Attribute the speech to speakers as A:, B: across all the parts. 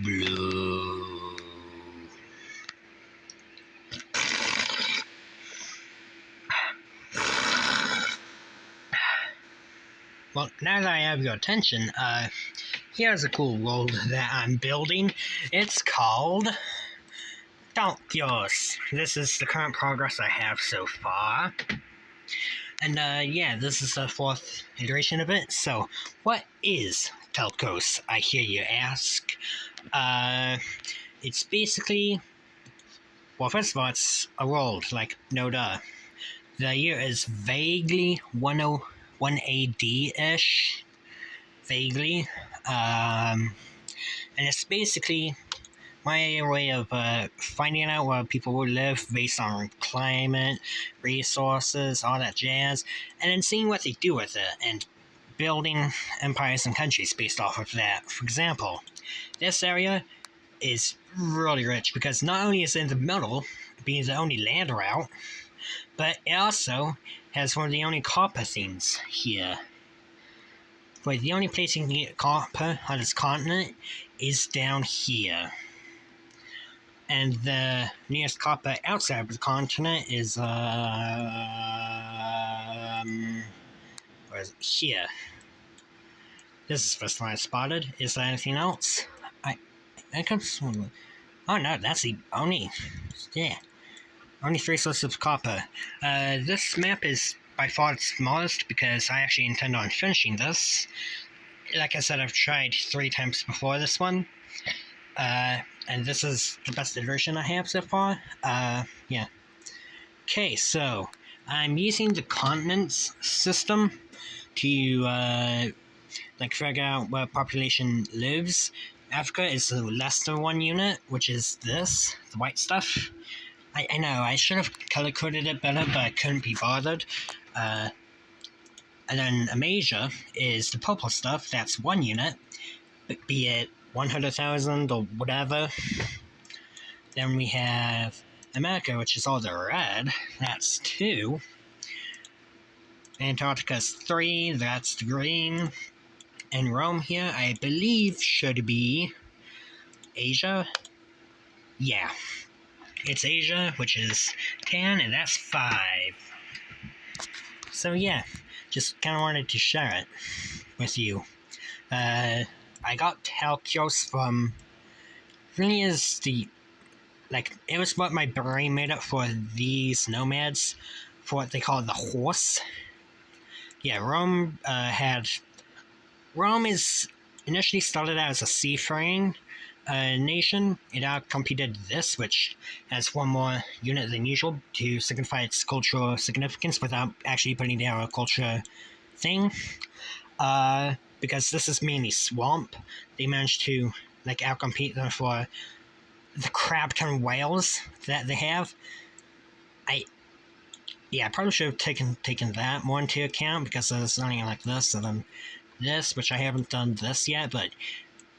A: blue. Well, now that I have your attention, here's a cool world that I'm building. It's called talkyos. This is the current progress I have so far. And yeah, this is the 4th iteration of it. So, what is Yalkos, I hear you ask? It's basically, well, first of all, it's a world, like, no duh. The year is vaguely 101 AD-ish. Vaguely. And it's basically my way of finding out where people would live based on climate, resources, all that jazz, and then seeing what they do with it, and building empires and countries based off of that. For example, this area is really rich because not only is it in the middle, being the only land route, but it also has one of the only copper things here. But the only place you can get copper on this continent is down here. And the nearest copper outside of the continent is, where is it? Here. This is the first one I spotted. Is there anything else? I can... Oh no, that's the only... Yeah. Only 3 sources of copper. This map is by far the smallest because I actually intend on finishing this. Like I said, I've tried 3 times before this one. And this is the best iteration I have so far. Yeah. Okay, so I'm using the continents system to, like, figure out where population lives. Africa is the lesser one unit, which is this, the white stuff. I know, I should have color-coded it better, but I couldn't be bothered. And then Amasia is the purple stuff, that's 1 unit, be it 100,000 or whatever. Then we have America, which is all the red, that's 2. Antarctica's 3, that's the green. And Rome here, I believe, should be Asia. Yeah. It's Asia, which is 10, and that's 5. So yeah, just kind of wanted to share it with you. I got talkyos from... Really is the... Like, it was what my brain made up for these nomads, for what they call the horse. Yeah, Rome Rome is initially started out as a seafaring nation. It outcompeted this, which has 1 more unit than usual to signify its cultural significance without actually putting down a culture thing. Because this is mainly swamp, they managed to, like, outcompete them for the crab ton whales that they have. I probably should have taken that more into account because there's something like this and then this, which I haven't done this yet, but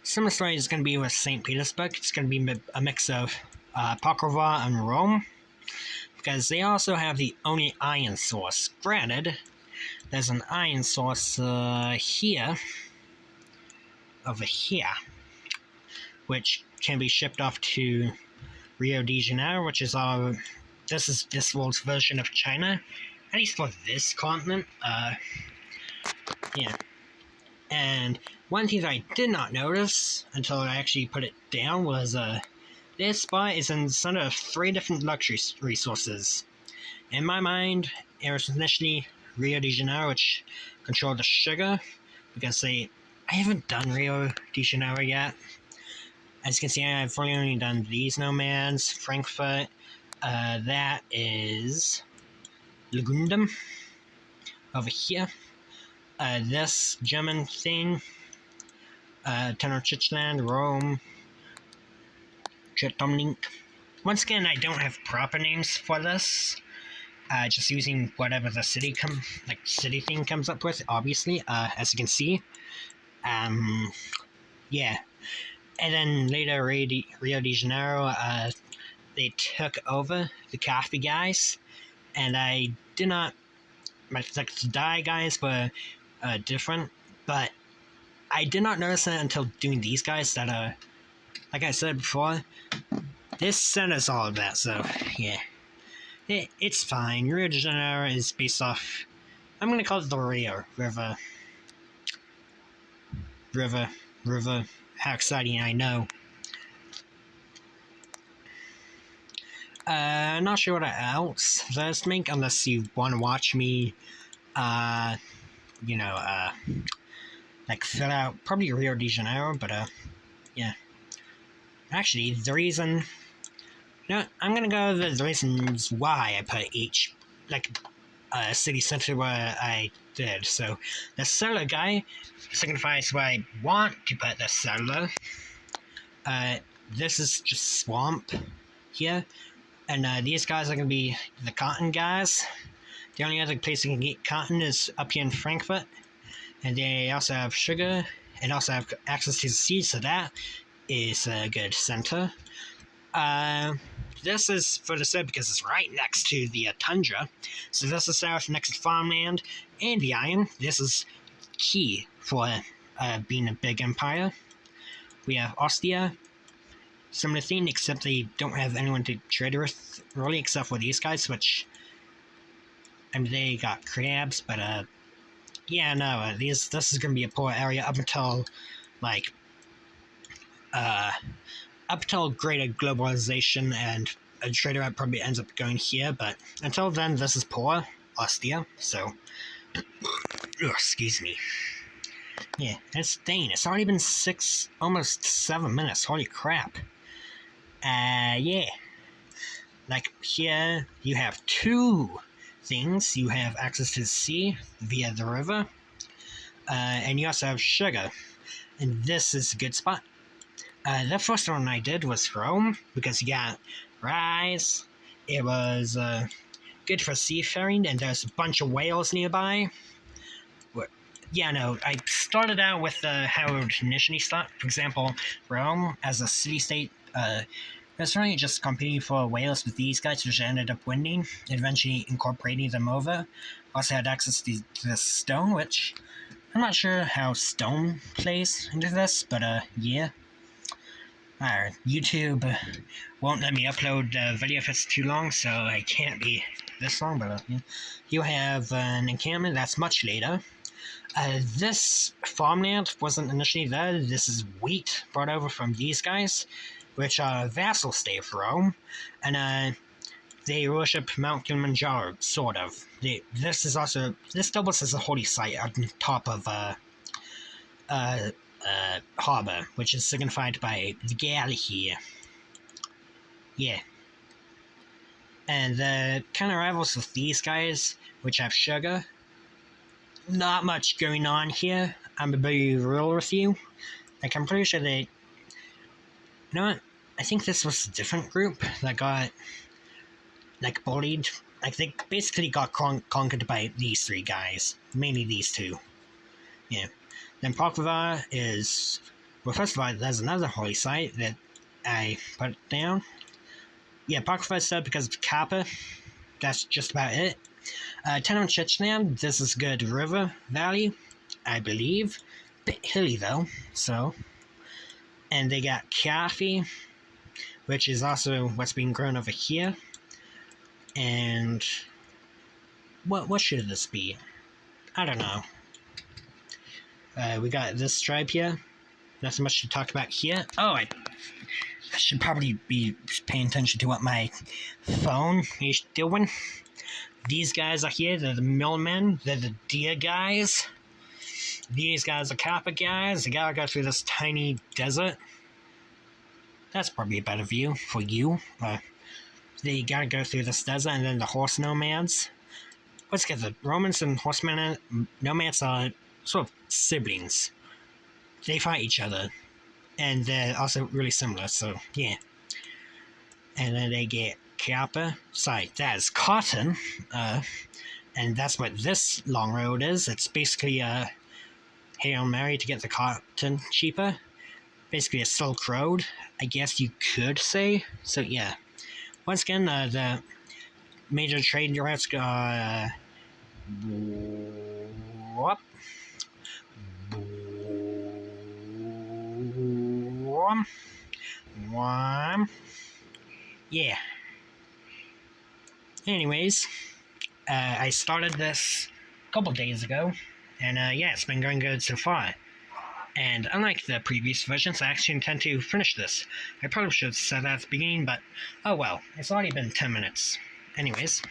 A: similar story is going to be with St. Petersburg. It's going to be a mix of Pokrova and Rome, because they also have the only iron source. Granted, there's an iron source here, over here, which can be shipped off to Rio de Janeiro, which is this world's version of China, at least for this continent. Yeah. And one thing that I did not notice until I actually put it down was this spot is in the center of 3 different luxury resources. In my mind, it was initially Rio de Janeiro, which controlled the sugar, because I haven't done Rio de Janeiro yet. As you can see, I've only done these nomads, Frankfurt. That is Lagundum over here. This German thing, Tenochtitlan, Rome, Chetomlink. Once again, I don't have proper names for this. Just using whatever the city thing comes up with, obviously, as you can see. Yeah. And then later, Rio de Janeiro, they took over the coffee guys, and I did not... the dye guys were different, but I did not notice that until doing these guys that are like I said before, this centers all of that, so yeah. It's fine. Rio de Janeiro is based off, I'm gonna call it the Rio River. River. How exciting, I know. Not sure what else there's to make unless you want to watch me, you know, like fill out probably Rio de Janeiro, but yeah. Actually, the reason, no, I'm gonna go over the reasons why I put each, like, city center where I did. So, the cellar guy signifies where I want to put the cellar. This is just swamp here. And these guys are going to be the cotton guys. The only other place you can get cotton is up here in Frankfurt. And they also have sugar and also have access to the seeds, so that is a good center. This is for the south because it's right next to the tundra. So this is south next to farmland and the iron. This is key for being a big empire. We have Ostia. Similar thing, except they don't have anyone to trade with, really, except for these guys, which, I mean, they got crabs, but, yeah, no, this is gonna be a poor area up until, like, up until greater globalization, and a trader route probably ends up going here, but until then, this is poor, Ostia, so, excuse me. Yeah, it's dang, it's already been almost 7 minutes, holy crap. Yeah. Like here, you have two things. You have access to the sea via the river, and you also have sugar. And this is a good spot. The first one I did was Rome, because you got rice. It was good for seafaring, and there's a bunch of whales nearby. Yeah, no, I started out with how it would initially start. For example, Rome as a city-state, was really just competing for whales with these guys, which ended up winning, eventually incorporating them over. Also had access to the stone, which I'm not sure how stone plays into this, but yeah. YouTube won't let me upload a video if it's too long, so I can't be this long, but yeah. You have an encampment that's much later. This farmland wasn't initially there. This is wheat brought over from these guys, which are vassal state of Rome, and they worship Mount Kilimanjaro, sort of. This doubles as a holy site on top of harbor, which is signified by the galley here. Yeah. And the kind of rivals with these guys, which have sugar, not much going on here. I'm gonna be real with you. Like, I'm pretty sure they... You know what? I think this was a different group that got, like, bullied. Like, they basically got conquered by these three guys. Mainly these two. Yeah. Then Pakova is... Well, first of all, there's another holy site that I put down. Yeah, Pakova is said because of Kappa. That's just about it. Tenon Chechnya, this is good river valley, I believe. Bit hilly though, so. And they got coffee, which is also what's being grown over here. And what should this be? I don't know. We got this tribe here. Nothing much to talk about here. Oh, I should probably be paying attention to what my phone is doing. These guys are here. They're the millmen. They're the deer guys. These guys are copper guys. They gotta go through this tiny desert. That's probably a better view for you. They gotta go through this desert, and then the horse nomads. Let's get the Romans and horsemen nomads are sort of siblings. They fight each other, and they're also really similar, so yeah. And then they get copper. Sorry, that is cotton. And that's what this long road is. It's basically a Hail Mary to get the cotton cheaper. Basically a Silk Road, I guess you could say. So yeah. Once again, the major trade routes are Yeah. Anyways, I started this a couple days ago, and yeah, it's been going good so far. And unlike the previous versions, I actually intend to finish this. I probably should have said that at the beginning, but oh well, it's already been 10 minutes. Anyways,